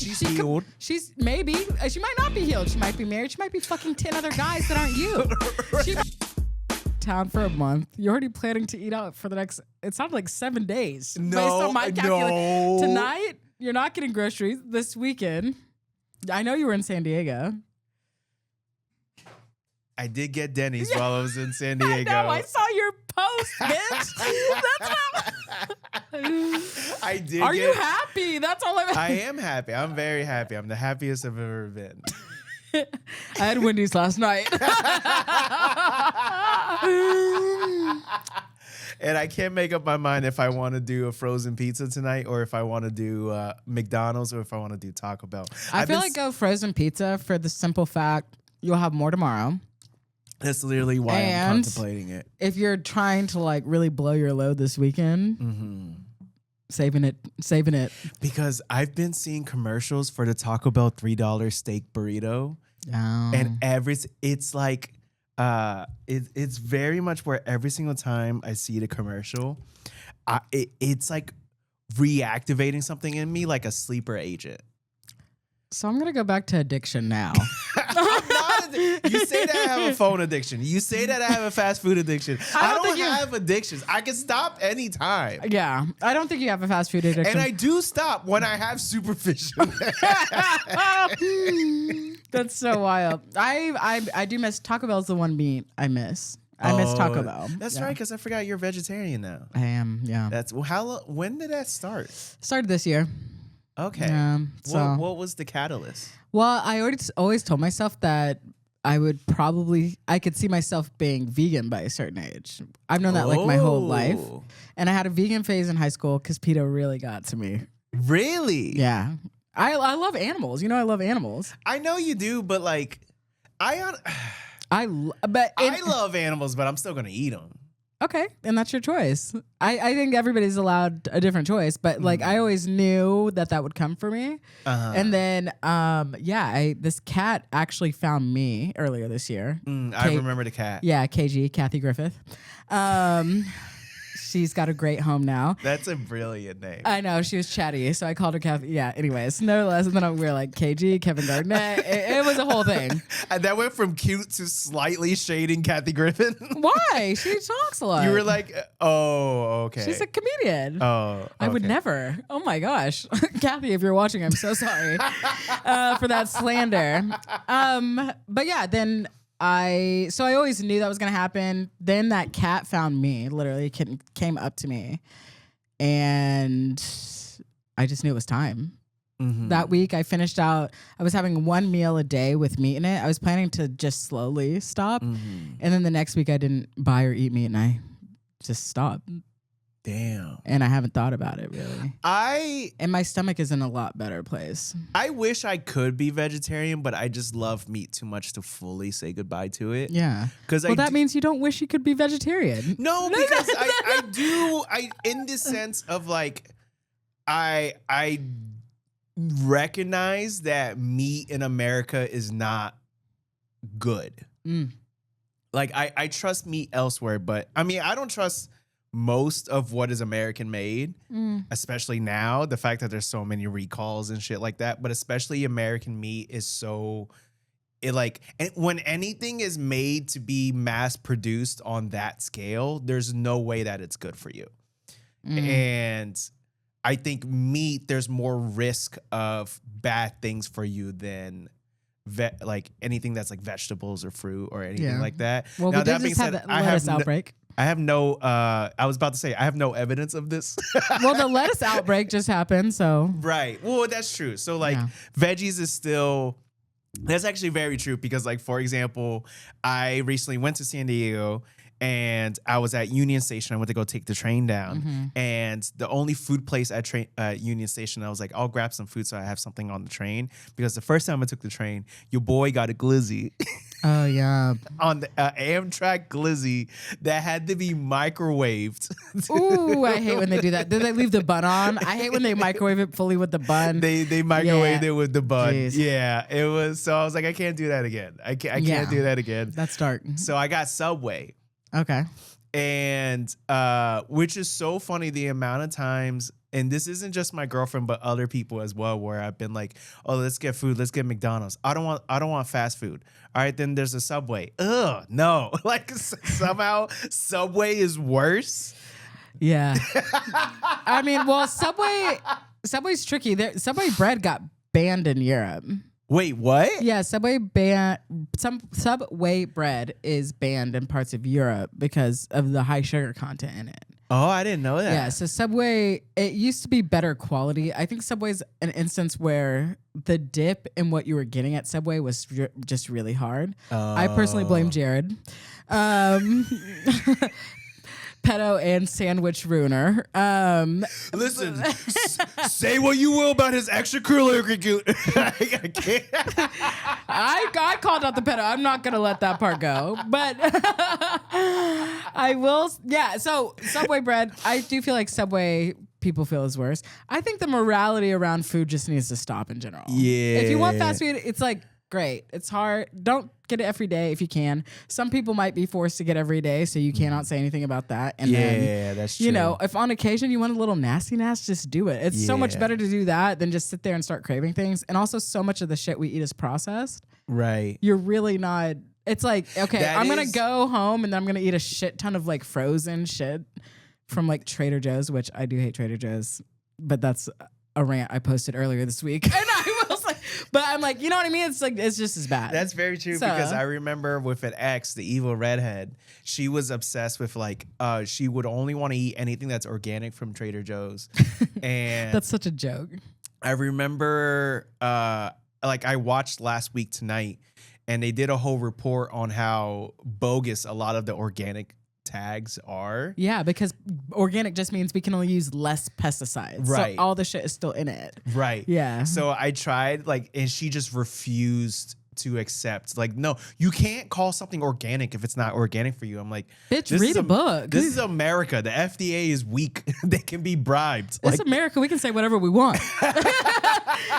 she's healed. She might not be healed. She might be married. She might be fucking 10 other guys that aren't you. She town for a month. You're already planning to eat out for the next, it sounded like 7 days. No, based on my calculation. no. Tonight, you're not getting groceries. This weekend, I know you were in San Diego. I did get Denny's while I was in San Diego. I know. I saw your post, bitch. I did. Are you happy? That's all I'm. I am happy. I'm very happy. I'm the happiest I've ever been. I had Wendy's last night. And I can't make up my mind if I want to do a frozen pizza tonight or if I want to do McDonald's or if I want to do Taco Bell. I feel like go frozen pizza for the simple fact you'll have more tomorrow. That's literally why I'm contemplating it. If you're trying to like really blow your load this weekend, saving it. Because I've been seeing commercials for the Taco Bell $3 steak burrito. Oh. And it's like, it's very much where every single time I see the commercial, it's like reactivating something in me like a sleeper agent. So I'm going to go back to addiction now. You say that I have a phone addiction. You say that I have a fast food addiction. I don't have addictions. I can stop anytime. Yeah. I don't think you have a fast food addiction. And I do stop when I have supervision. That's so wild. I do miss Taco Bell's the one meat I miss. I miss Taco Bell. That's right, because I forgot you're vegetarian now. I am, yeah. That's when did that start? Started this year. Okay. Yeah, so. What was the catalyst? Well, I always told myself that I could see myself being vegan by a certain age. I've known that like my whole life. And I had a vegan phase in high school because PETA really got to me. Really? Yeah. I love animals. You know I love animals. I know you do, but like, I love animals, but I'm still going to eat them. Okay, and that's your choice. I think everybody's allowed a different choice, but like I always knew that would come for me. And then, this cat actually found me earlier this year. I remember the cat. Yeah, KG, Kathy Griffith. She's got a great home now. That's a brilliant name. I know, she was chatty, so I called her Kathy. Yeah, anyways, no less. And then we were like, KG, Kevin Garnett. It was a whole thing. And that went from cute to slightly shading Kathy Griffin. Why? She talks a lot. You were like, oh, okay. She's a comedian. Oh, okay. I would never. Oh my gosh. Kathy, if you're watching, I'm so sorry for that slander. But yeah, then I always knew that was going to happen. Then that cat found me, literally came up to me, and I just knew it was time. That week I finished out, I was having one meal a day with meat in it. I was planning to just slowly stop. And then the next week I didn't buy or eat meat and I just stopped. Damn. And I haven't thought about it really. And my stomach is in a lot better place. I wish I could be vegetarian, but I just love meat too much to fully say goodbye to it. Yeah. That means you don't wish you could be vegetarian. No, because I do, in the sense of like, I recognize that meat in America is not good. Like I trust meat elsewhere, but I mean, I don't trust most of what is American made, especially now, the fact that there's so many recalls and shit like that, but especially American meat is and when anything is made to be mass produced on that scale, there's no way that it's good for you. And I think meat, there's more risk of bad things for you than like anything that's like vegetables or fruit or anything like that. Well, now, that being said, that lettuce outbreak. I have no, I was about to say, I have no evidence of this. Well, the lettuce outbreak just happened, so. Right. Well, that's true. So, like, veggies is still, that's actually very true because, like, for example, I recently went to San Diego and I was at Union Station. I went to go take the train down. And the only food place at Union Station, I was like, I'll grab some food so I have something on the train. Because the first time I took the train, your boy got a glizzy. Oh, yeah. On the Amtrak glizzy that had to be microwaved. Ooh, I hate when they do that. Did they leave the bun on? I hate when they microwave it fully with the bun. They microwaved it with the bun. Jeez. Yeah, it was. So I was like, I can't do that again. I can't do that again. That's dark. So I got Subway. Okay. And which is so funny, the amount of times and this isn't just my girlfriend, but other people as well, where I've been like, oh, let's get food. Let's get McDonald's. I don't want fast food. All right, then there's a Subway. Ugh, no. Like somehow Subway is worse. Yeah. I mean, well, Subway's tricky. Subway bread got banned in Europe. Wait, what? Yeah, Subway bread is banned in parts of Europe because of the high sugar content in it. Oh, I didn't know that. Yeah, so Subway, it used to be better quality. I think Subway's an instance where the dip in what you were getting at Subway was just really hard. I personally blame Jared. Pedo and sandwich ruiner. Listen, say what you will about his extracurricular. I can't. I called out the pedo. I'm not gonna let that part go, but I will. Yeah. So Subway bread, I do feel like Subway people feel is worse. I think the morality around food just needs to stop in general. Yeah. If you want fast food, it's like great. It's hard. Don't get it every day if you can. Some people might be forced to get every day, so you cannot say anything about that. And then, that's true. You know, if on occasion you want a little nasty, just do it. It's so much better to do that than just sit there and start craving things. And also, so much of the shit we eat is processed. Right. You're really not. It's like, okay, I'm going to go home and then I'm going to eat a shit ton of like frozen shit from like Trader Joe's, which I do hate Trader Joe's, but that's a rant I posted earlier this week. And I was like, but I'm like, you know what I mean? It's like, it's just as bad. That's very true because I remember with an ex, the evil redhead, she was obsessed with like, she would only want to eat anything that's organic from Trader Joe's. And that's such a joke. I remember, like I watched Last Week Tonight and they did a whole report on how bogus a lot of the organic tags are. Yeah, because organic just means we can only use less pesticides. Right. So all the shit is still in it. Right. Yeah. So I tried and she just refused to accept. Like, no, you can't call something organic if it's not organic for you. I'm like, bitch, read a book. This is America. The FDA is weak. They can be bribed. It's America. We can say whatever we want.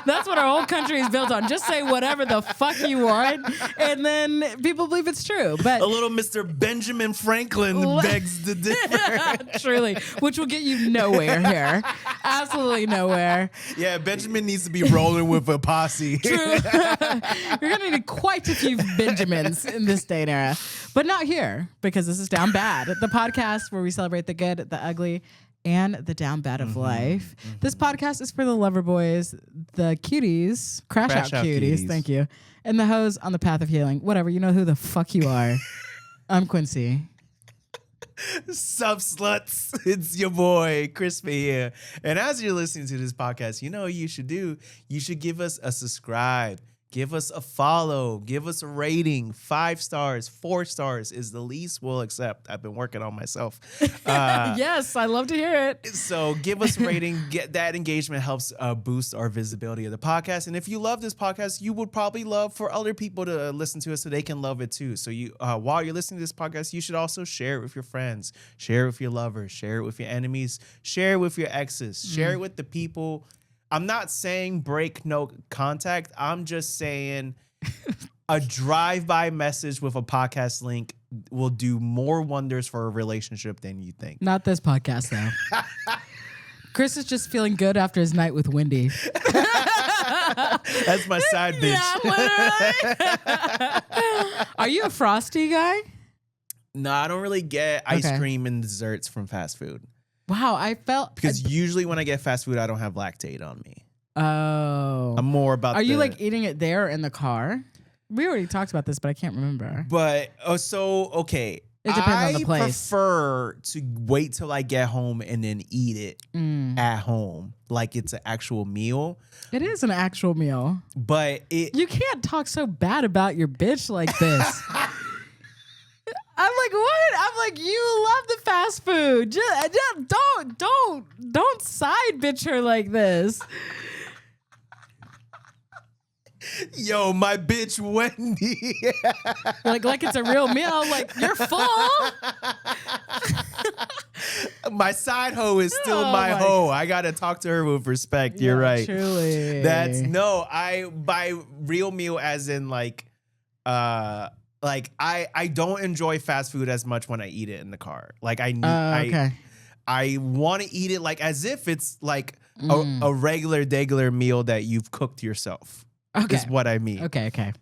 That's what our whole country is built on. Just say whatever the fuck you want, and then people believe it's true. But a little Mr. Benjamin Franklin begs to differ. Truly, which will get you nowhere here. Absolutely nowhere. Yeah, Benjamin needs to be rolling with a posse. True. You're gonna need quite a few Benjamins in this day and era, but not here because this is Down Bad, the podcast where we celebrate the good, the ugly, and the down bad of life. This podcast is for the loverboys, the cuties, crashout cuties, thank you, and the hoes on the path of healing. Whatever, you know who the fuck you are. I'm Quincy. Sup, sluts? It's your boy, Crispy here. And as you're listening to this podcast, you know what you should do? You should give us a subscribe. Give us a follow. Give us a rating. 5 stars, 4 stars is the least we'll accept. I've been working on myself. Yes, I love to hear it. So give us a rating. Get that engagement helps boost our visibility of the podcast. And if you love this podcast, you would probably love for other people to listen to it so they can love it too. So you, while you're listening to this podcast, you should also share it with your friends, share it with your lovers, share it with your enemies, share it with your exes, share it with the people. I'm not saying break no contact. I'm just saying a drive-by message with a podcast link will do more wonders for a relationship than you think. Not this podcast, though. Chris is just feeling good after his night with Wendy. That's my side bitch. Yeah, literally. Are you a Frosty guy? No, I don't really get ice cream and desserts from fast food. Wow, I felt... Because usually when I get fast food, I don't have lactate on me. Oh. I'm more about Are you like eating it there in the car? We already talked about this, but I can't remember. But, okay. It depends on the place. I prefer to wait till I get home and then eat it at home. Like it's an actual meal. It is an actual meal. But you can't talk so bad about your bitch like this. I'm like, what? I'm like, you love the fast food. Just don't side bitch her like this. Yo, my bitch Wendy. like it's a real meal. Like, you're full. My side hoe is still my hoe. I gotta talk to her with respect. You're right. Truly. I buy real meal as in like I don't enjoy fast food as much when I eat it in the car. Like I I want to eat it like as if it's like a regular meal that you've cooked yourself. Okay. Is what I mean. Okay.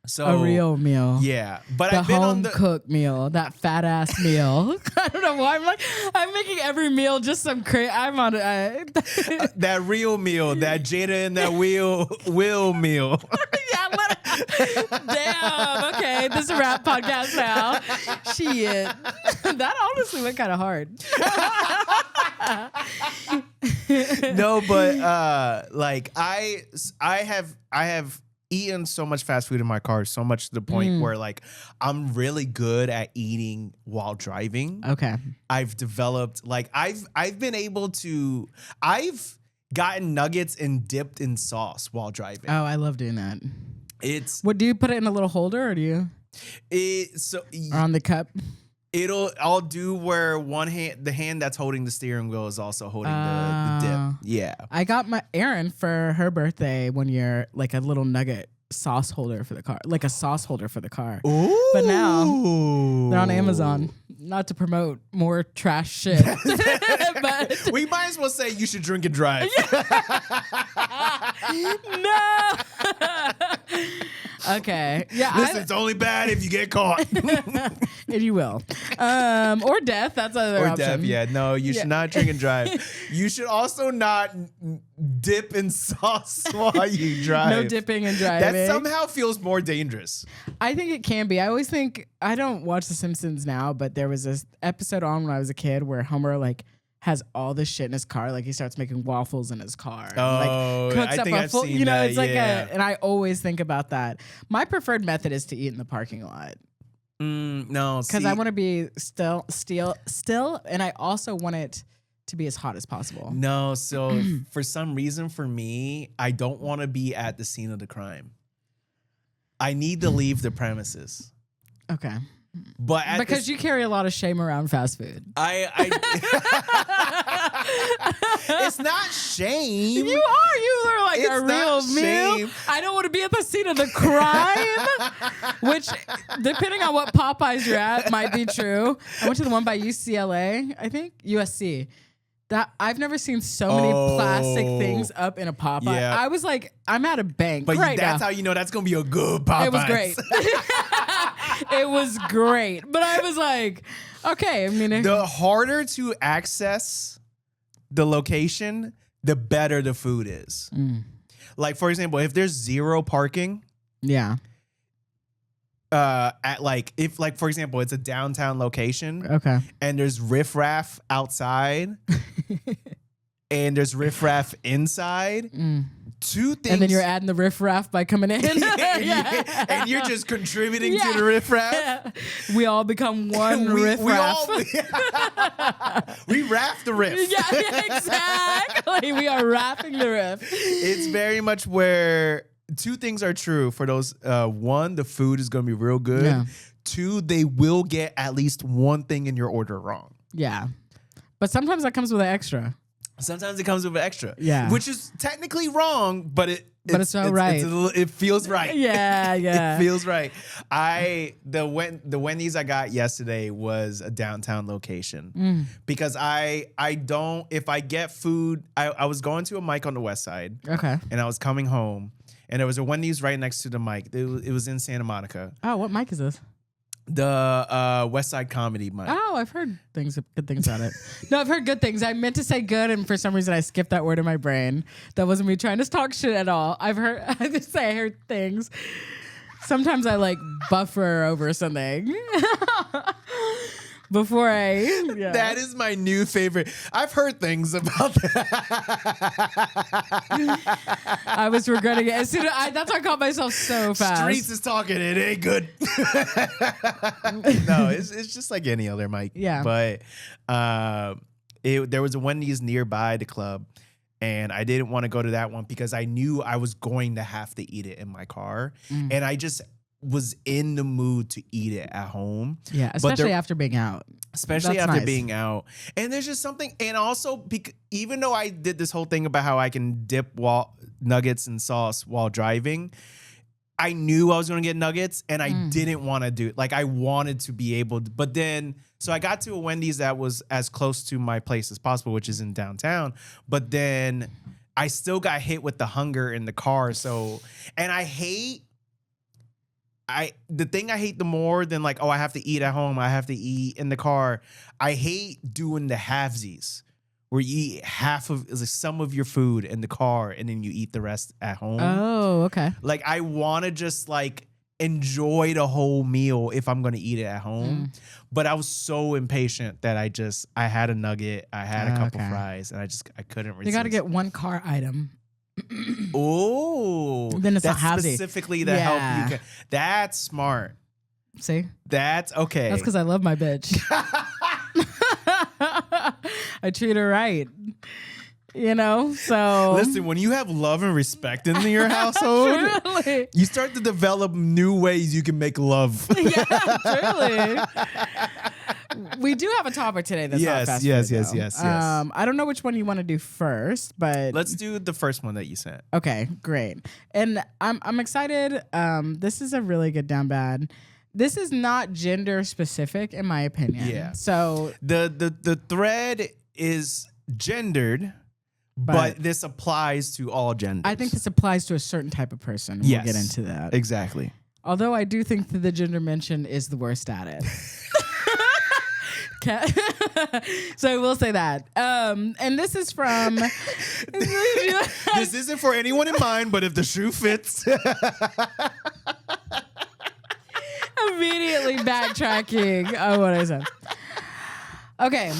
So a real meal. Yeah. But the I've been on the home-cooked meal, that fat-ass meal. I don't know why. I'm making every meal just some crazy. I'm on it. that real meal, that Jada and that Will meal. Damn. Okay, this is a rap podcast now. Shit. That honestly went kind of hard. No, but like I have eaten so much fast food in my car, so much to the point where like I'm really good at eating while driving. Okay. I've developed like I've been able to I've gotten nuggets and dipped in sauce while driving. Oh, I love doing that. What do you put it in a little holder or do you? Or on the cup? I'll do where the hand that's holding the steering wheel is also holding the dip. Yeah. I got my Erin for her birthday one year, like a little nugget sauce holder for the car, like a sauce holder for the car. Ooh. But now they're on Amazon. Not to promote more trash shit. But we might as well say you should drink and drive. No. Okay. Yeah. Listen, it's only bad if you get caught. And you will. Or death. That's another option. Death, yeah. No, you should not drink and drive. You should also not dip in sauce while you drive. No dipping and driving. That somehow feels more dangerous. I think it can be. I always think, I don't watch The Simpsons now, but there was this episode on when I was a kid where Homer like has all this shit in his car. Like he starts making waffles in his car. Oh, and, like, cooks I up think a I've full, seen you know, that, it's like yeah. and I always think about that. My preferred method is to eat in the parking lot. No, because I want to be still, and I also want it to be as hot as possible. No, so for some reason, for me, I don't want to be at the scene of the crime. I need to leave the premises. Okay. But because you carry a lot of shame around fast food. It's not shame. You are like it's a real meal. I don't want to be at the scene of the crime. Which, depending on what Popeyes you're at, might be true. I went to the one by UCLA, I think USC. That I've never seen so many plastic things up in a Popeye. Yeah. I was like, I'm at a bank. But right that's now. How you know that's gonna be a good Popeye. It was great. It was great. But I was like, okay, I mean, the harder to access the location, the better the food is. Like, for example, if there's zero parking, yeah. At like if like for example it's a downtown location, okay, and there's riffraff outside, and there's riffraff inside. Two things, and then you're adding the riffraff by coming in, and you're just contributing to the riffraff. Yeah. We all become one riffraff. We raff the riff. Yeah, exactly. We are raffing the riff. It's very much where. Two things are true for those. One, the food is going to be real good. Yeah. Two, they will get at least one thing in your order wrong. Yeah. But sometimes that comes with an extra. Sometimes it comes with an extra. Yeah. Which is technically wrong, but it's so right. It feels right. Yeah, yeah. It feels right. The Wendy's I got yesterday was a downtown location. Because I don't, if I get food, I was going to a mic on the west side. Okay. And I was coming home. And there was a Wendy's right next to the mic. It was in Santa Monica. Oh, what mic is this? The West Side Comedy mic. Oh, I've heard good things about it. No, I've heard good things. I meant to say good, and for some reason I skipped that word in my brain. That wasn't me trying to talk shit at all. I heard things. Sometimes I like buffer over something. Before That is my new favorite. I've heard things about that. I was regretting it. As soon as that's why I caught myself so fast. Streets is talking. It ain't good. No, it's just like any other mic. Yeah. But there was a Wendy's nearby the club. And I didn't want to go to that one because I knew I was going to have to eat it in my car. And I just was in the mood to eat it at home. Yeah, especially after being out. Especially after being out. And there's just something, and also even though I did this whole thing about how I can dip nuggets in sauce while driving, I knew I was going to get nuggets and I didn't want to do it. Like I wanted to be able to, but then So I got to a Wendy's that was as close to my place as possible, which is in downtown. But then I still got hit with the hunger in the car. So, and the thing I hate the more than like, oh, I have to eat at home, I have to eat in the car. I hate doing the halvesies where you eat some of your food in the car and then you eat the rest at home. Oh, okay. Like I want to just like enjoy the whole meal if I'm going to eat it at home. But I was so impatient that I had a nugget, I had a couple fries, and I couldn't resist. You got to get one car item. Oh, then it's that's not halvesy. Specifically to help you. That's smart. See? That's okay. That's because I love my bitch. I treat her right. You know, so listen, when you have love and respect in your household, truly. You start to develop new ways you can make love. Yeah, truly. We do have a topic today that's not fast food, yes. I don't know which one you want to do first, but let's do the first one that you sent. Okay, great. And I'm excited. This is a really good down bad. This is not gender specific, in my opinion. Yeah. So the thread is gendered, but this applies to all genders. I think this applies to a certain type of person. Yes. We'll get into that. Exactly. Although I do think that the gender mention is the worst at it. So I will say that. And this is from... This isn't for anyone in mind, but if the shoe fits... Immediately backtracking on what I said. Okay.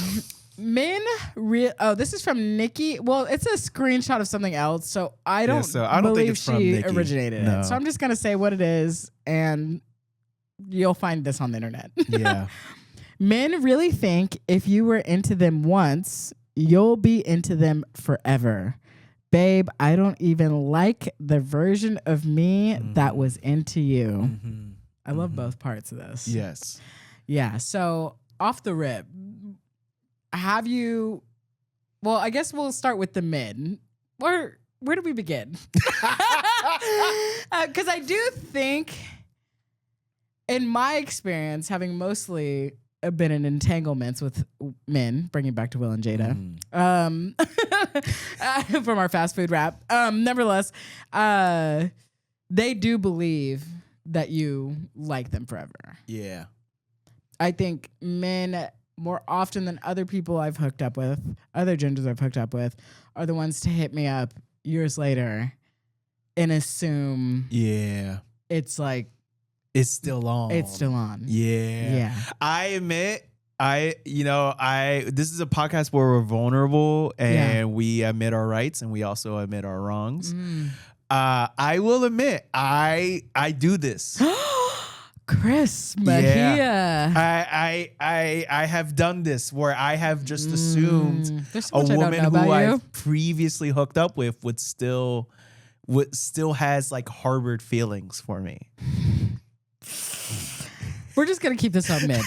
This is from Nikki. Well, it's a screenshot of something else, so I don't think believe it's from she Nikki. originated No. it. So I'm just going to say what it is, and you'll find this on the internet. Yeah. Men really think if you were into them once, you'll be into them forever. Babe, I don't even like the version of me that was into you. Mm-hmm. I love both parts of this. Yes. Yeah. So off the rip, have you? Well, I guess we'll start with the men. Where do we begin? Because I do think, in my experience, having mostly been in entanglements with men, bringing back to Will and Jada, from our fast food rap. Nevertheless, they do believe that you like them forever. Yeah. I think men, more often than other people I've hooked up with, other genders I've hooked up with, are the ones to hit me up years later and assume it's like it's still on. It's still on. Yeah. I admit, this is a podcast where we're vulnerable and we admit our rights and we also admit our wrongs. I will admit, I do this. Chris Mejia. Yeah. I have done this where I have just assumed a woman who I've previously hooked up with would still has like harbored feelings for me. We're just gonna keep this on men.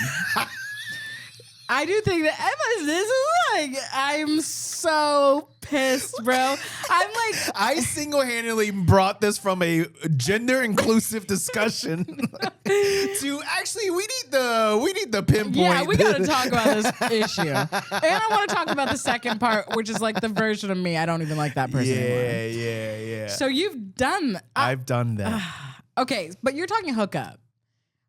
I do think that this is like, I'm so pissed, bro. I'm like, I single-handedly brought this from a gender inclusive discussion to actually we need the pinpoint. Yeah, we gotta talk about this issue, and I want to talk about the second part, which is like the version of me I don't even like that person anymore. Yeah. So you've done. I've done that. Okay, but you're talking hookup.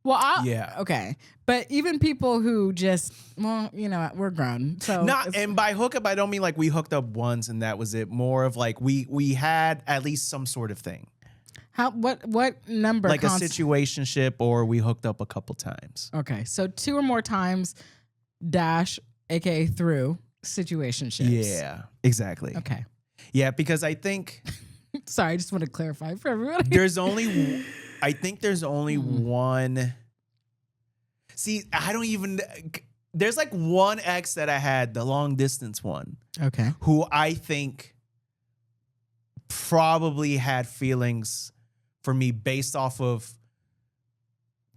Well, okay. But even people who just, we're grown. So and by hookup, I don't mean like we hooked up once and that was it. More of like we had at least some sort of thing. What number? Like a situationship, or we hooked up a couple times. Okay, so 2 or more times, aka through situationships. Yeah, exactly. Okay. Yeah, because I think. Sorry, I just want to clarify for everybody. I think there's only one. See, I don't even. There's like one ex that I had, the long distance one. Okay. Who I think probably had feelings for me based off of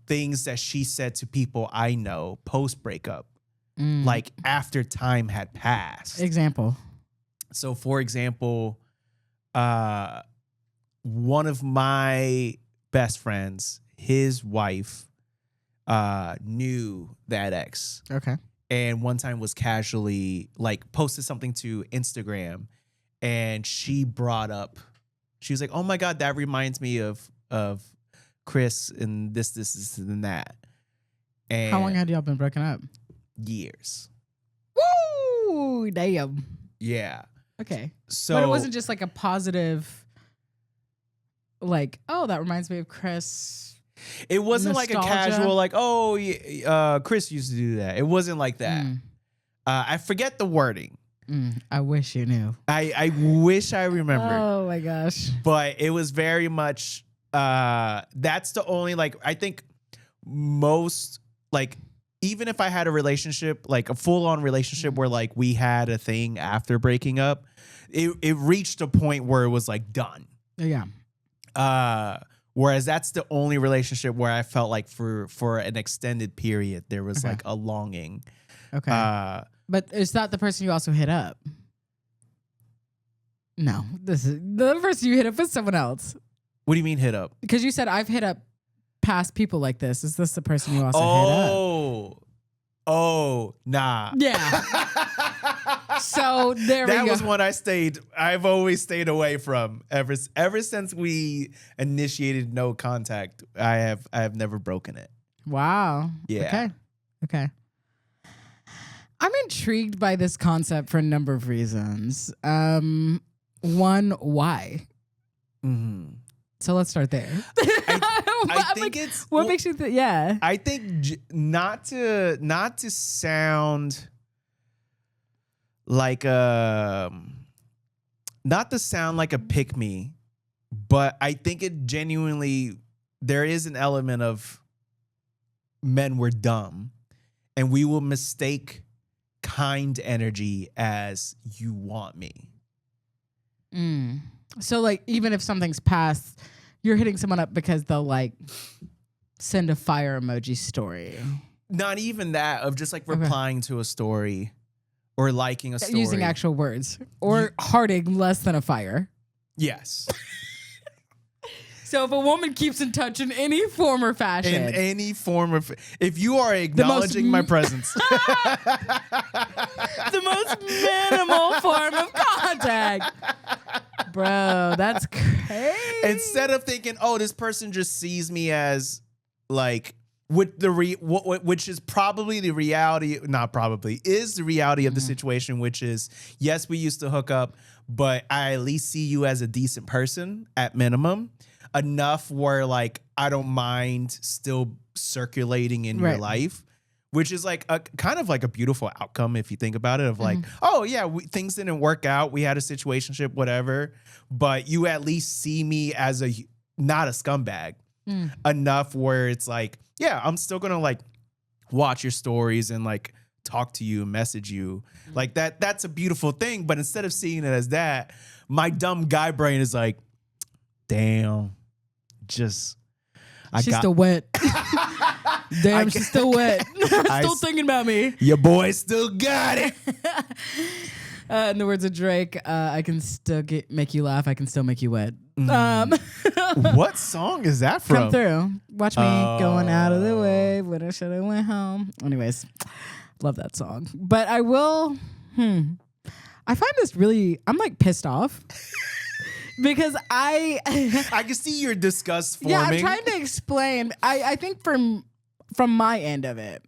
things that she said to people I know post breakup, like after time had passed. Example. So, for example, one of my best friends, his wife, knew that ex. Okay. And one time was casually like posted something to Instagram, and she brought up, she was like, "Oh my God, that reminds me of Chris and this and that." And How long had y'all been broken up? years. Woo! Damn. Yeah. Okay. So But it wasn't just like a positive, like, oh, that reminds me of Chris. it wasn't like a nostalgia. casual, like, oh, Chris used to do that. It wasn't like that. I forget the wording. I wish you knew. I wish I remembered. Oh my gosh. But it was very much, that's the only, like, I think most, like, even if I had a relationship, like a full-on relationship where like we had a thing after breaking up, it reached a point where it was like done. Yeah. Whereas that's the only relationship where I felt like for an extended period there was like a longing. Okay. But is that the person you also hit up? No, this is the person you hit up with someone else. What do you mean hit up? Because you said I've hit up past people like this. Is this the person you also hit up? Oh, nah. Yeah. So there we go. That was one I've always stayed away from ever since we initiated no contact. I have never broken it. Wow. Yeah. Okay. I'm intrigued by this concept for a number of reasons. One, why? Mm-hmm. So let's start there. I think it's what makes you think? Yeah. I think not to sound like not to sound like a pick me, but I think it genuinely, there is an element of men were dumb and we will mistake kind energy as you want me. So like even if something's past, you're hitting someone up because they'll like send a fire emoji story. Not even that, of just like replying to a story or liking a story. Using actual words or hearting less than a fire. Yes. So if a woman keeps in touch in any form or fashion. In any form of, if you are acknowledging my presence. The most minimal form of contact. Bro, that's crazy. Instead of thinking, oh, this person just sees me as like, with the which is probably the reality, not probably, is the reality of the situation, which is, yes, we used to hook up, but I at least see you as a decent person at minimum. Enough where like I don't mind still circulating in your life, which is like a kind of like a beautiful outcome if you think about it, of like, oh yeah, things didn't work out, we had a situationship, whatever, but you at least see me as not a scumbag enough where it's like, yeah, I'm still gonna like watch your stories and like talk to you and message you like that. That's a beautiful thing. But instead of seeing it as that, my dumb guy brain is like, damn. She's still wet. Damn, she's still wet. Still thinking about me. Your boy still got it. In the words of Drake, I can still make you laugh. I can still make you wet. What song is that from? Come through. Watch me going out of the way. When I should have went home. Anyways, love that song. But I will. I find this really. I'm like pissed off. Because I can see your disgust forming. Yeah, I'm trying to explain. I think from my end of it,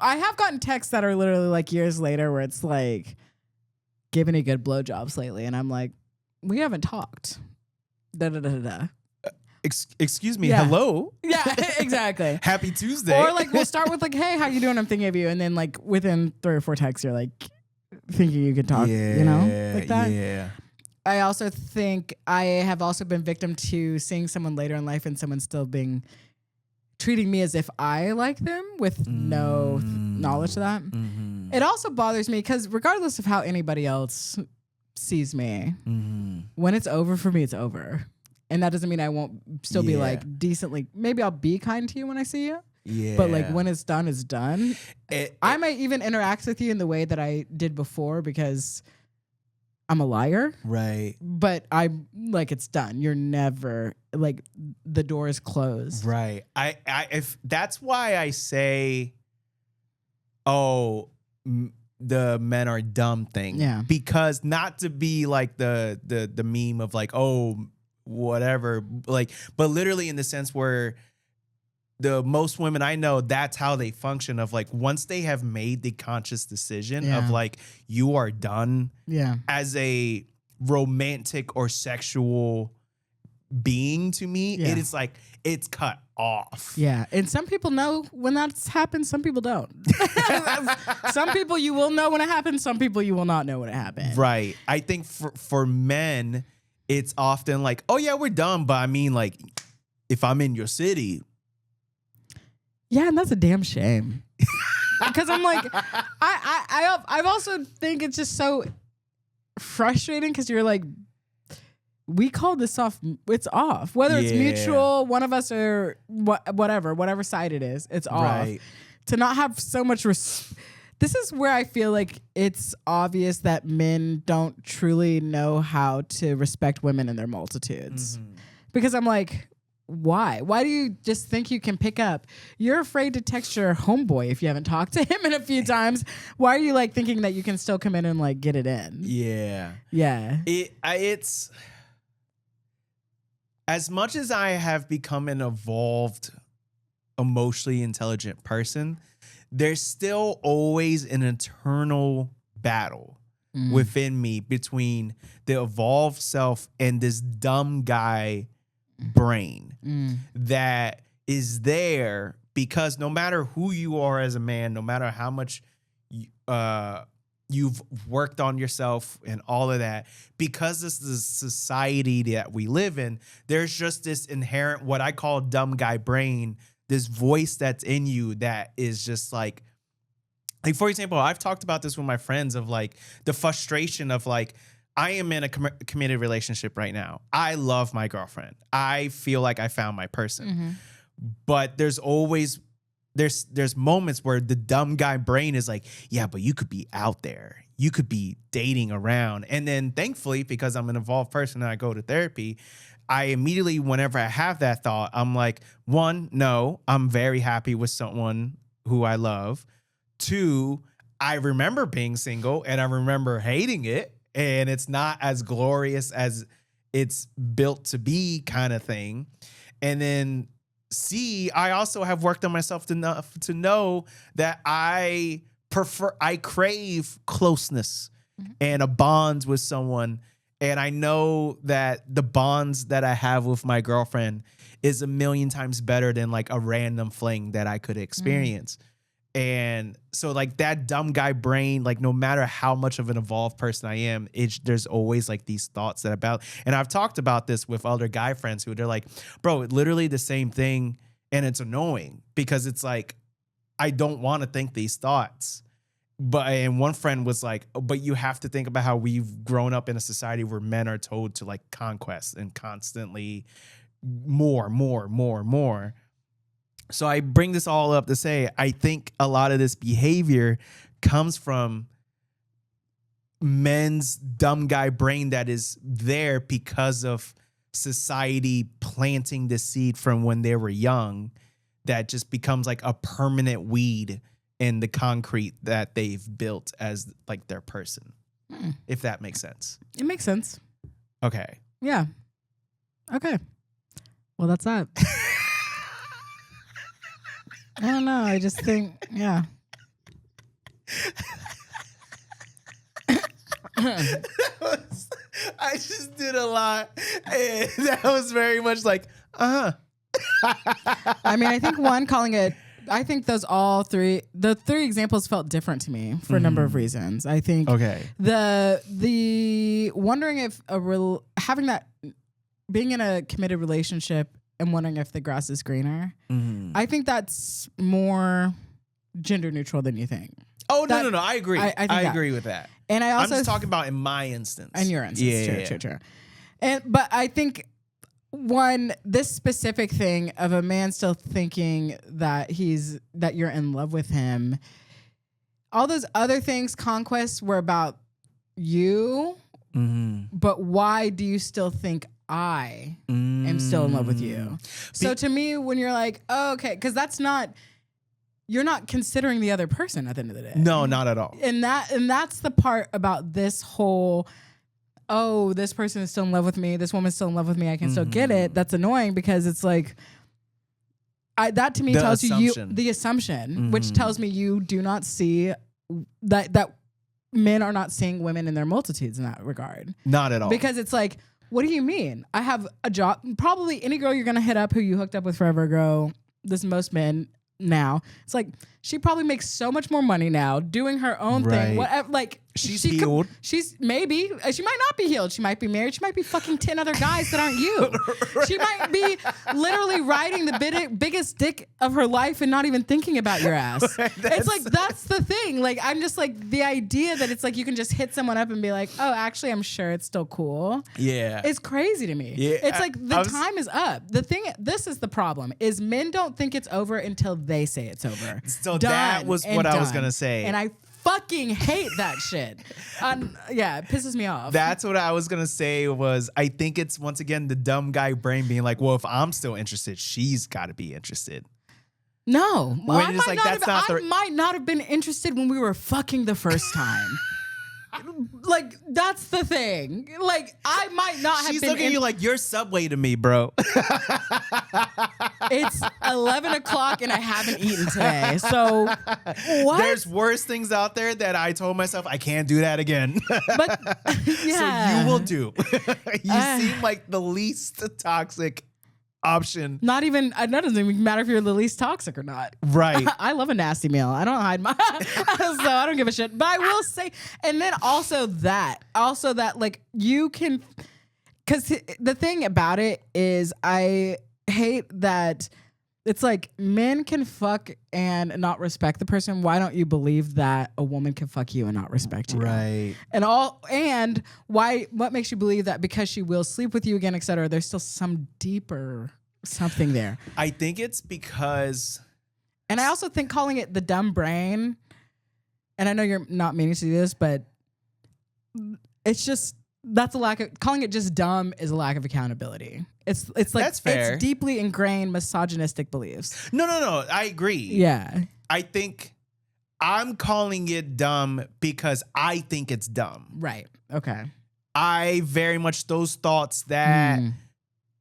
I have gotten texts that are literally like years later where it's like, giving me good blowjobs lately. And I'm like, we haven't talked. Excuse me, hello? Yeah, exactly. Happy Tuesday. Or like, we'll start with like, hey, how you doing? I'm thinking of you. And then like within 3 or 4 texts, you're like, thinking you could talk, you know? Like that. Yeah. I also think I have also been victim to seeing someone later in life and someone still treating me as if I like them with no knowledge of that. It also bothers me because regardless of how anybody else sees me, when it's over for me, it's over. And that doesn't mean I won't still be like decently, maybe I'll be kind to you when I see you. Yeah. But like when it's done, it's done. I might even interact with you in the way that I did before because I'm a liar. Right. But I'm like, it's done. You're never like, the door is closed. Right. If that's why I say, oh, the men are dumb thing. Yeah. Because not to be like the meme of like, oh, whatever, like, but literally in the sense where the most women I know, that's how they function, of like, once they have made the conscious decision of like, you are done as a romantic or sexual being to me, it is like, it's cut off. Yeah. And some people know when that's happened, some people don't. Some people you will know when it happens, some people you will not know when it happened. Right. I think for men, it's often like, oh yeah, we're done, but I mean, like, if I'm in your city. Yeah, and that's a damn shame. Because I'm like, I also think it's just so frustrating because you're like, we call this off. It's off. Whether it's mutual, one of us, or whatever side it is, it's off. Right. To not have so much this is where I feel like it's obvious that men don't truly know how to respect women in their multitudes. Mm-hmm. Because I'm like, why? Why do you just think you can pick up? You're afraid to text your homeboy if you haven't talked to him in a few times. Why are you like thinking that you can still come in and like get it in? Yeah. Yeah. It's as much as I have become an evolved, emotionally intelligent person, there's still always an internal battle within me between the evolved self and this dumb guy brain that is there, because no matter who you are as a man, no matter how much you've worked on yourself and all of that, because this is the society that we live in, there's just this inherent, what I call dumb guy brain, this voice that's in you that is just like, for example, I've talked about this with my friends of like the frustration of like, I am in a committed relationship right now. I love my girlfriend. I feel like I found my person. Mm-hmm. But there's always there's moments where the dumb guy brain is like, yeah, but you could be out there. You could be dating around. And then thankfully, because I'm an evolved person and I go to therapy, I immediately, whenever I have that thought, I'm like, one, no, I'm very happy with someone who I love. Two, I remember being single and I remember hating it. And it's not as glorious as it's built to be, kind of thing. And then C, I also have worked on myself enough to know that I crave closeness and a bond with someone. And I know that the bonds that I have with my girlfriend is a million times better than like a random fling that I could experience. And so like that dumb guy brain, like no matter how much of an evolved person I am, there's always like these thoughts that about, and I've talked about this with other guy friends who they're like, bro, literally the same thing. And it's annoying because it's like, I don't want to think these thoughts. And one friend was like, but you have to think about how we've grown up in a society where men are told to like conquest and constantly more. So I bring this all up to say, I think a lot of this behavior comes from men's dumb guy brain that is there because of society planting the seed from when they were young that just becomes like a permanent weed in the concrete that they've built as like their person. If that makes sense. It makes sense. Okay. Yeah. Okay. Well, that's that. I don't know. I just think, yeah. I just did a lot. And that was very much like, I mean, I think I think the three examples felt different to me for a number of reasons. I think the wondering if being in a committed relationship and wondering if the grass is greener, I think that's more gender neutral than you think. Oh, no. I agree. I agree with that. And I'm just talking about in my instance. In your instance. True. But I think this specific thing of a man still thinking that you're in love with him, all those other things, conquests, were about you but why do you still think I am still in love with you? So to me, when you're like, oh, okay, because you're not considering the other person at the end of the day. No, not at all. And that's the part about this whole, oh, this person is still in love with me, this woman's still in love with me, I can still get it. That's annoying because it's like, that to me tells you the assumption, which tells me you do not see that men are not seeing women in their multitudes in that regard. Not at all. Because it's like, what do you mean? I have a job. Probably any girl you're going to hit up who you hooked up with forever ago, this most men now, it's like, she probably makes so much more money now doing her own thing. Whatever, like she's healed. She might not be healed. She might be married. She might be fucking 10 other guys that aren't you. She might be literally riding the biggest dick of her life and not even thinking about your ass. It's like, that's the thing. Like, I'm just like, the idea that it's like you can just hit someone up and be like, oh, actually, I'm sure it's still cool. Yeah. It's crazy to me. Yeah. It's like the time is up. This is the problem, is men don't think it's over until they say it's over. So that was what I was going to say. And I fucking hate that shit. Yeah, it pisses me off. That's what I was going to say was, I think it's, once again, the dumb guy brain being like, well, if I'm still interested, she's got to be interested. No. When it's like, I might not have been interested when we were fucking the first time. Like, that's the thing. Like, I might not have been. She's looking at you like, you're Subway to me, bro. It's 11 o'clock and I haven't eaten today. So, what? There's worse things out there that I told myself I can't do that again. But, yeah. So you will do. You seem like the least toxic option. Not even, that doesn't even matter if you're the least toxic or not. Right. I love a nasty meal. I don't hide my, so I don't give a shit. But I will say, and then also that like you can, because the thing about it is I hate that it's like men can fuck and not respect the person. Why don't you believe that a woman can fuck you and not respect you? Right. And what makes you believe that because she will sleep with you again, et cetera, there's still some deeper something there. I think it's because, and I also think calling it the dumb brain, and I know you're not meaning to do this, but it's just, that's a lack of, calling it just dumb is a lack of accountability. It's like, that's fair. It's deeply ingrained misogynistic beliefs. No, I agree. Yeah. I think I'm calling it dumb because I think it's dumb. Right. Okay. I very much, those thoughts that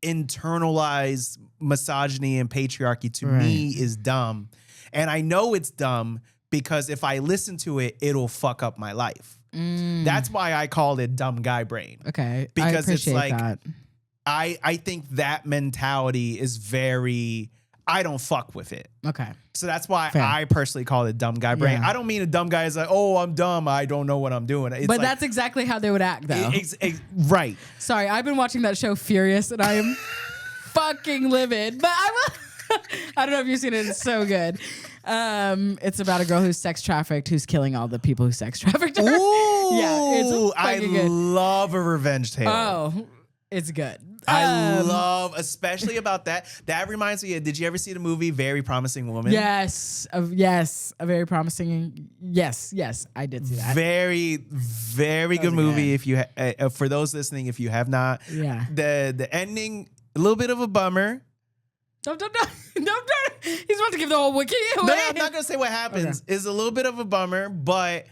internalize misogyny and patriarchy to me is dumb. And I know it's dumb because if I listen to it, it'll fuck up my life. That's why I call it dumb guy brain. Okay. Because I it's like, that. I think that mentality is very, I don't fuck with it. Okay. So that's why Fair. I personally call it dumb guy brain. Yeah. I don't mean a dumb guy is like, oh, I'm dumb, I don't know what I'm doing. It's but like, that's exactly how they would act, though. Right. Sorry, I've been watching that show Furious, and I am fucking livid. But I will. I don't know if you've seen it. It's so good. It's about a girl who's sex trafficked, who's killing all the people who sex trafficked her. Ooh, yeah, it's fucking good. Love a revenge tale. Oh, it's good. I love, especially about that. That reminds me of, did you ever see the movie Very Promising Woman? Yes, a very promising. Yes, I did see that. Very good movie. If you for those listening, if you have not, the ending, a little bit of a bummer. Don't. He's about to give the whole wiki away. No, I'm not gonna say what happens. Okay. It's a little bit of a bummer, but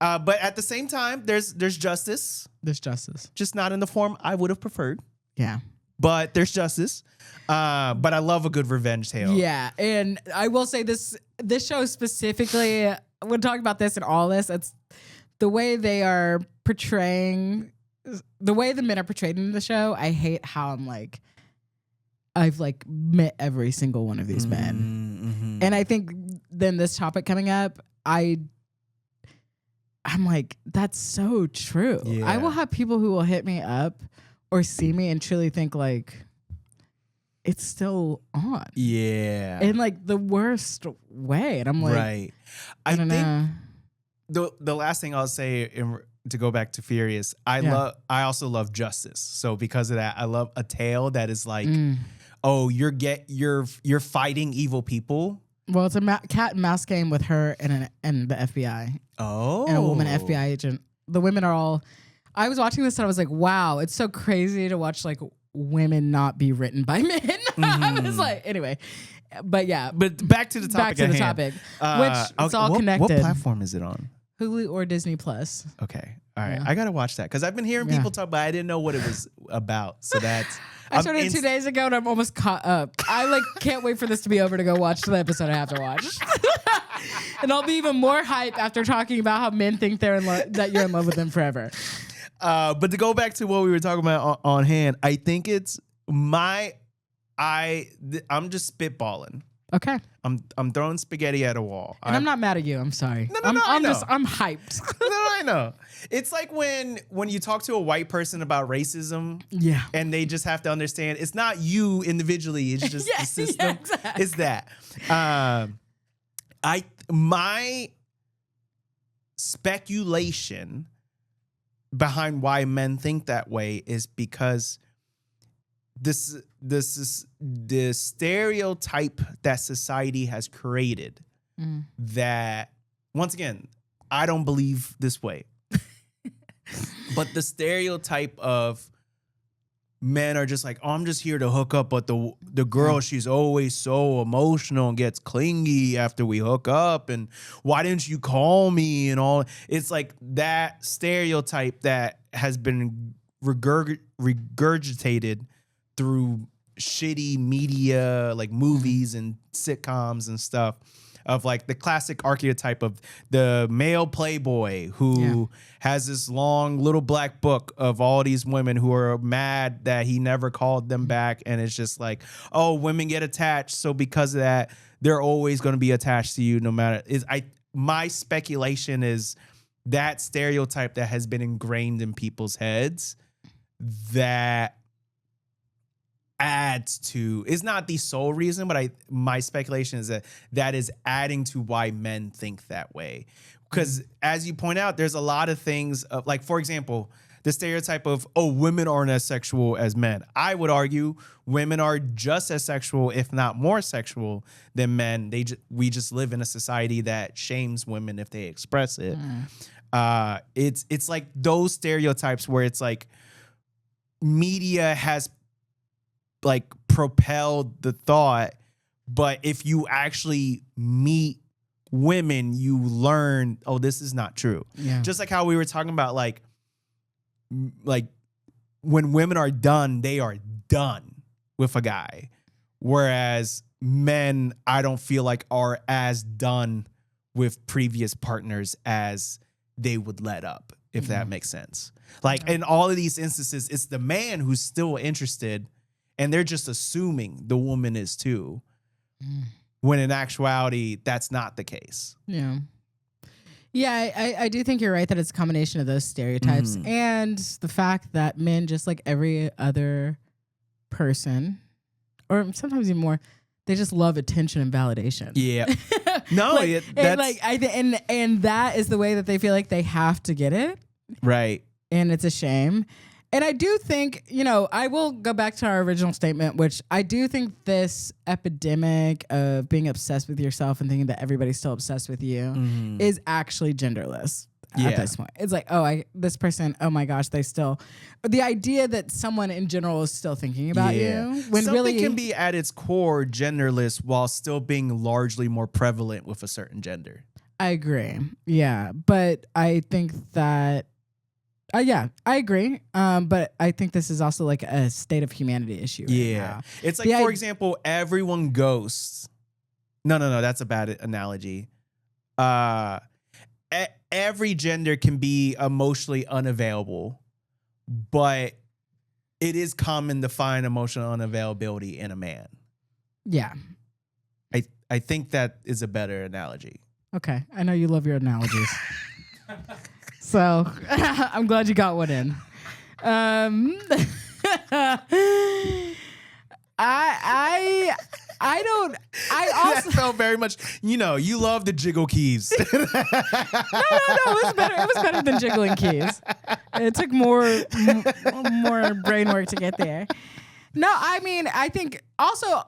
at the same time, there's justice. There's justice, just not in the form I would have preferred. Yeah, but there's justice. But I love a good revenge tale. Yeah, and I will say this show specifically. We're talking about this and all this. It's the way they are portraying, the way the men are portrayed in the show. I hate how I've met every single one of these men, and I think then this topic coming up, I'm like, that's so true. Yeah. I will have people who will hit me up or see me and truly think it's still on. Yeah. In the worst way. And I'm like, right. I don't think know. The last thing I'll say to go back to Furious, I also love justice. So because of that, I love a tale that is oh, you're fighting evil people. Well, it's a cat and mouse game with her and the FBI. Oh. And a woman FBI agent. The women are all, I was watching this and I was like, wow, it's so crazy to watch like women not be written by men. I was like, anyway. But yeah. But back to the topic. Which it's all connected. What platform is it on? Hulu or Disney Plus. Okay. All right. Yeah. I got to watch that because I've been hearing people talk, but I didn't know what it was about. So that's. I started 2 days ago and I'm almost caught up. I like can't wait for this to be over to go watch the episode I have to watch. And I'll be even more hype after talking about how men think they're in love, that you're in love with them forever. But to go back to what we were talking about on hand, I think it's I'm just spitballing. Okay. I'm throwing spaghetti at a wall. And I'm not mad at you. I'm sorry. No, I'm hyped. No, I know. It's like when you talk to a white person about racism, and they just have to understand it's not you individually. It's just the system. Yeah, exactly. It's that. My speculation behind why men think that way is because this is the stereotype that society has created that, once again, I don't believe this way. But the stereotype of men are just like, oh, I'm just here to hook up, but the girl, she's always so emotional and gets clingy after we hook up, and why didn't you call me and all. It's like that stereotype that has been regurgitated through shitty media, like movies and sitcoms and stuff, of like the classic archetype of the male playboy who has this long little black book of all these women who are mad that he never called them back. And it's just like, oh, women get attached, so because of that, they're always going to be attached to you no matter. My speculation is that stereotype that has been ingrained in people's heads that adds to, is not the sole reason, but my speculation is that is adding to why men think that way. Because as you point out, there's a lot of things of, like, for example, the stereotype of, oh, women aren't as sexual as men. I would argue women are just as sexual, if not more sexual than men. We just live in a society that shames women if they express it. It's like those stereotypes where it's like media has like propelled the thought, but if you actually meet women, you learn, oh, this is not true. Yeah. Just like how we were talking about, like when women are done, they are done with a guy. Whereas men, I don't feel like are as done with previous partners as they would let up, if that makes sense. Like in all of these instances, it's the man who's still interested, and they're just assuming the woman is too, when in actuality, that's not the case. Yeah. Yeah, I do think you're right that it's a combination of those stereotypes and the fact that men, just like every other person, or sometimes even more, they just love attention and validation. Yeah. No, and that is the way that they feel like they have to get it. Right. And it's a shame. And I do think, I will go back to our original statement, which I do think this epidemic of being obsessed with yourself and thinking that everybody's still obsessed with you is actually genderless at this point. It's like, this person, oh my gosh, the idea that someone in general is still thinking about you. When something really can be at its core genderless while still being largely more prevalent with a certain gender. I agree. Yeah. But I think that, I agree. But I think this is also like a state of humanity issue. Right now. It's like, for example, everyone ghosts. No, that's a bad analogy. Every gender can be emotionally unavailable, but it is common to find emotional unavailability in a man. Yeah. I think that is a better analogy. Okay. I know you love your analogies. So I'm glad you got one in. I also felt very much, you love the jiggle keys. No, it was better. It was better than jiggling keys. It took more brain work to get there. No, I mean, I think also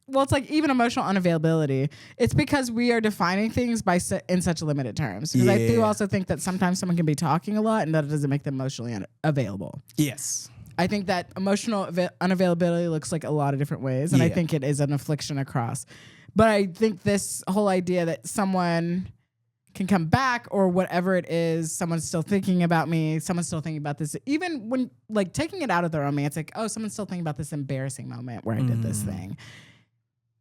well, it's like even emotional unavailability. It's because we are defining things in such limited terms. Because I do also think that sometimes someone can be talking a lot and that it doesn't make them emotionally unavailable. Yes. I think that emotional unavailability looks like a lot of different ways. And I think it is an affliction across. But I think this whole idea that someone can come back or whatever it is, someone's still thinking about me, someone's still thinking about this, even when like taking it out of the romantic, oh, someone's still thinking about this embarrassing moment where I did this thing.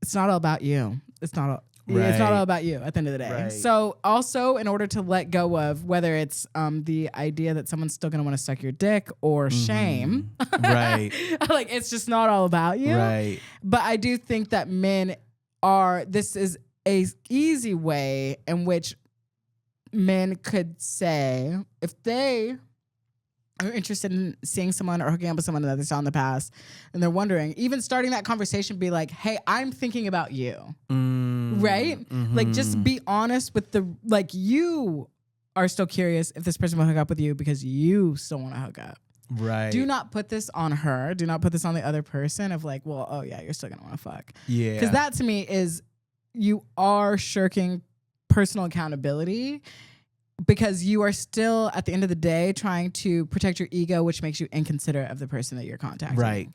It's not all about you. It's not all about you at the end of the day. Right. So also in order to let go of whether it's the idea that someone's still going to want to suck your dick or shame, right? Like it's just not all about you. Right. But I do think that this is a easy way in which men could say, if they are interested in seeing someone or hooking up with someone that they saw in the past and they're wondering, even starting that conversation, be like, hey, I'm thinking about you. Right? Like just be honest with you are still curious if this person will hook up with you because you still want to hook up. Right. Do not put this on her. Do not put this on the other person of like, well, oh yeah, you're still going to want to fuck. Yeah. Because that to me is you are shirking personal accountability because you are still at the end of the day trying to protect your ego, which makes you inconsiderate of the person that you're contacting. Right.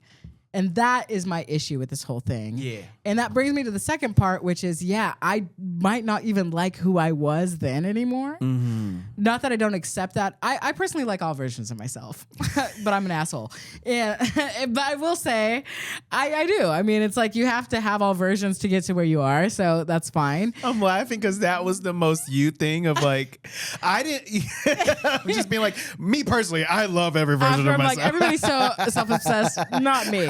And that is my issue with this whole thing. Yeah. And that brings me to the second part, which is, I might not even like who I was then anymore. Not that I don't accept that. I personally like all versions of myself, but I'm an asshole. Yeah. But I will say, I do. I mean, it's like you have to have all versions to get to where you are. So that's fine. I'm laughing because that was the most you thing of like, I didn't, just being like, me personally, I love every version of myself. Like, everybody's so self-obsessed. Not me.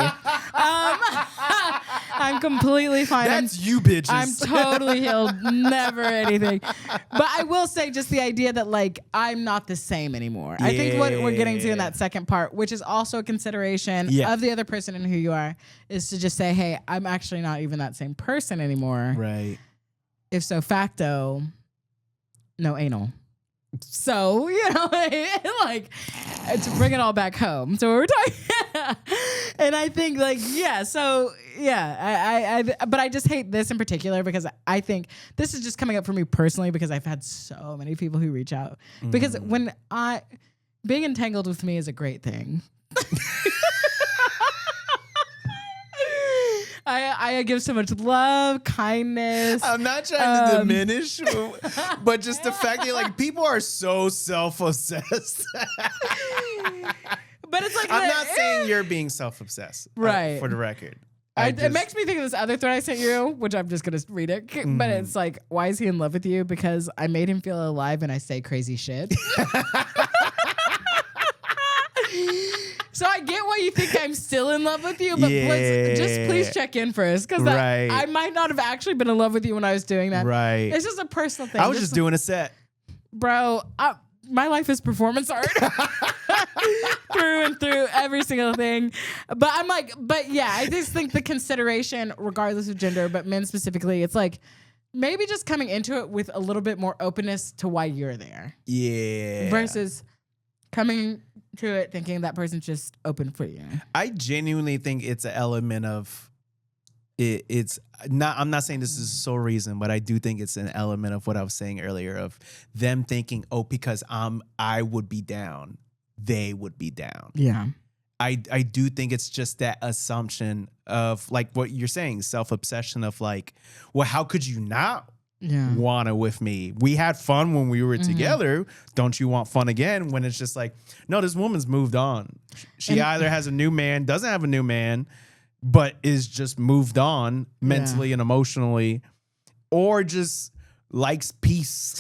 I'm completely fine. That's you bitches. I'm totally healed. Never anything. But I will say just the idea that like I'm not the same anymore. I think what we're getting to in that second part, which is also a consideration of the other person and who you are, is to just say, hey, I'm actually not even that same person anymore. Right. If so facto, no anal. So, like to bring it all back home. So we're talking, and I think like, but I just hate this in particular because I think this is just coming up for me personally because I've had so many people who reach out because being entangled with me is a great thing. I give so much love, kindness. I'm not trying to diminish, but just the fact that like people are so self-obsessed. But it's like I'm not saying you're being self-obsessed, right? For the record, it makes me think of this other thread I sent you, which I'm just gonna read it. But it's like, why is he in love with you? Because I made him feel alive and I say crazy shit. So I get why you think I'm still in love with you, but please check in first because I might not have actually been in love with you when I was doing that. Right. It's just a personal thing. I was just doing a set. Bro, my life is performance art. Through and through, every single thing. But I'm like, I just think the consideration, regardless of gender, but men specifically, it's like maybe just coming into it with a little bit more openness to why you're there. Yeah. Versus coming to it thinking that person's just open for you. I genuinely think it's an element of it's not, I'm not saying this is the sole reason, but I do think it's an element of what I was saying earlier of them thinking, oh, because I would be down, they would be down. Yeah. I do think it's just that assumption of like what you're saying, self-obsession of like, well, how could you not want it with me? We had fun when we were together. Don't you want fun again? When it's just like, no, this woman's moved on. She either has a new man, doesn't have a new man, but is just moved on mentally and emotionally, or just likes peace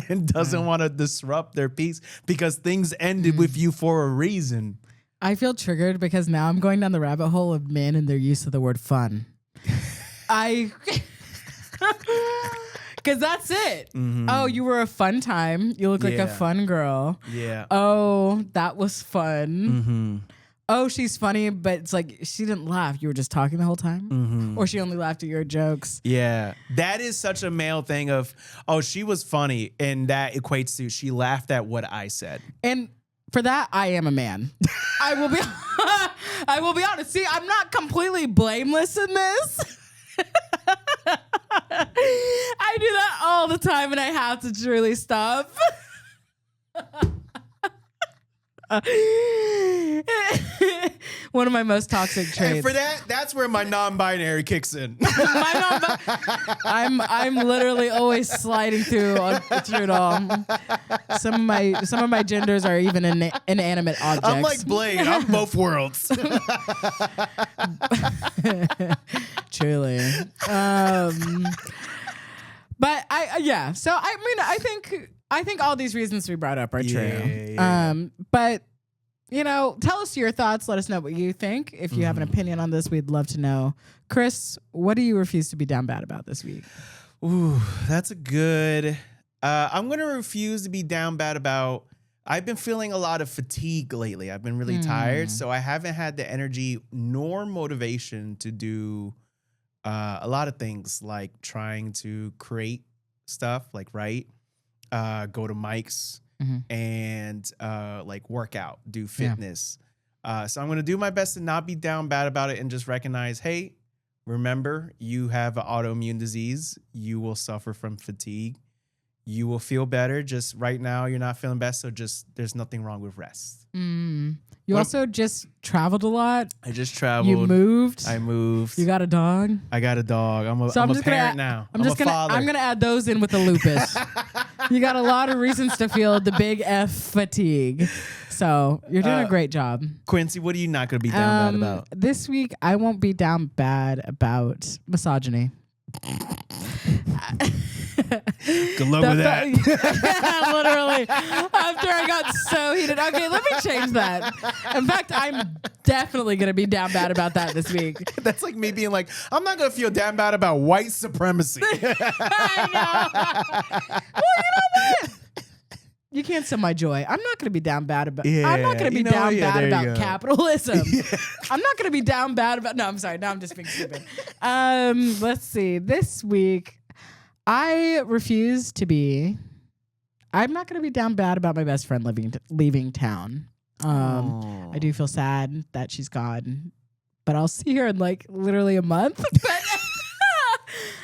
and doesn't want to disrupt their peace because things ended with you for a reason. I feel triggered because now I'm going down the rabbit hole of men and their use of the word fun. Because that's it. Oh, you were a fun time. You look like a fun girl. Yeah. Oh, that was fun. Oh, she's funny, but it's like she didn't laugh. You were just talking the whole time? Or she only laughed at your jokes? Yeah. That is such a male thing of, oh, she was funny. And that equates to she laughed at what I said. And for that, I am a man. I will be honest. See, I'm not completely blameless in this. I do that all the time, and I have to truly stop. One of my most toxic traits. And for that's where my non-binary kicks in. I'm literally always sliding through it all. Some of my genders are even inanimate objects. I'm like Blade. I'm both worlds. Truly. But so I mean, I think all these reasons we brought up are true. Yeah. But tell us your thoughts. Let us know what you think. If you have an opinion on this, we'd love to know. Chris, what do you refuse to be down bad about this week? Ooh, that's a good. I'm gonna refuse to be down bad about. I've been feeling a lot of fatigue lately. I've been really tired, so I haven't had the energy nor motivation to do a lot of things, like trying to create stuff, like write, go to mics, and like work out, do fitness. So I'm going to do my best to not be down bad about it and just recognize, hey, remember, you have an autoimmune disease. You will suffer from fatigue. You will feel better. Just right now, you're not feeling best. So there's nothing wrong with rest. You also just traveled a lot. I just traveled. You moved. I moved. You got a dog. I got a dog. I'm a parent now. I'm a father. I'm gonna add those in with the lupus. You got a lot of reasons to feel the big F fatigue. So you're doing a great job. Quincy, what are you not gonna be down bad about? This week, I won't be down bad about misogyny. Good luck with that. Literally. After I got so heated. Okay, let me change that. In fact, I'm definitely going to be down bad about that this week. That's like me being like, I'm not going to feel down bad about white supremacy. I know. Well, you know what? You can't sell my joy. I'm not going to be down bad about. I'm not going to be down bad about capitalism. I'm not going to be down bad about. No, I'm sorry. Now I'm just being stupid. Let's see. This week, I refuse to be. I'm not going to be down bad about my best friend leaving town. I do feel sad that she's gone, but I'll see her in like literally a month. But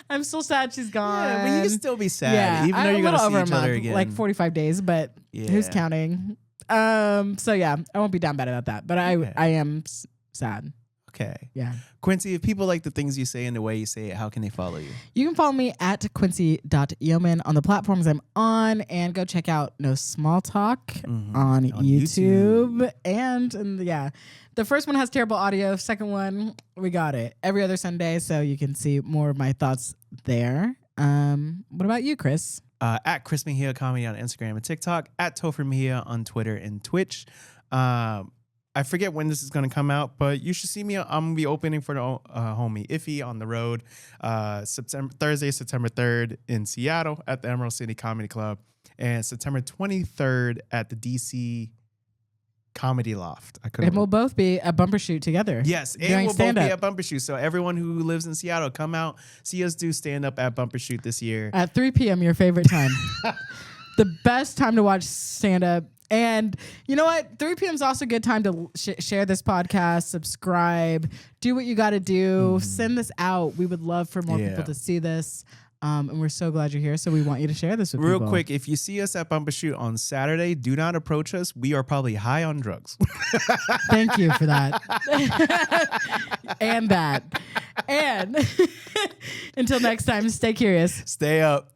I'm still sad she's gone. Yeah, but you can still be sad, even though you're going to see each other again. Like 45 days, but who's counting? So yeah, I won't be down bad about that, but I am sad. Okay. Yeah. Quincy, if people like the things you say and the way you say it, how can they follow you? You can follow me at quincy.yeoman on the platforms I'm on, and go check out No Small Talk on YouTube. And the first one has terrible audio. Second one, we got it every other Sunday, so you can see more of my thoughts there. What about you, Chris? At Chris Mejia Comedy on Instagram and TikTok, at Topher Mejia on Twitter and Twitch. I forget when this is going to come out, but you should see me. I'm going to be opening for the homie Iffy on the road Thursday, September 3rd in Seattle at the Emerald City Comedy Club, and September 23rd at the DC Comedy Loft. And we'll both be a bumper shoot together. Yes, and we'll both be at bumper shoot. So everyone who lives in Seattle, come out, see us do stand up at bumper shoot this year. At 3 p.m., your favorite time. The best time to watch stand up. And you know what? 3 p.m. is also a good time to share this podcast, subscribe, do what you got to do, send this out. We would love for more people to see this. And we're so glad you're here. So we want you to share this with people. Real quick, if you see us at Bumper Shoot on Saturday, do not approach us. We are probably high on drugs. Thank you for that. And that. And until next time, stay curious. Stay up.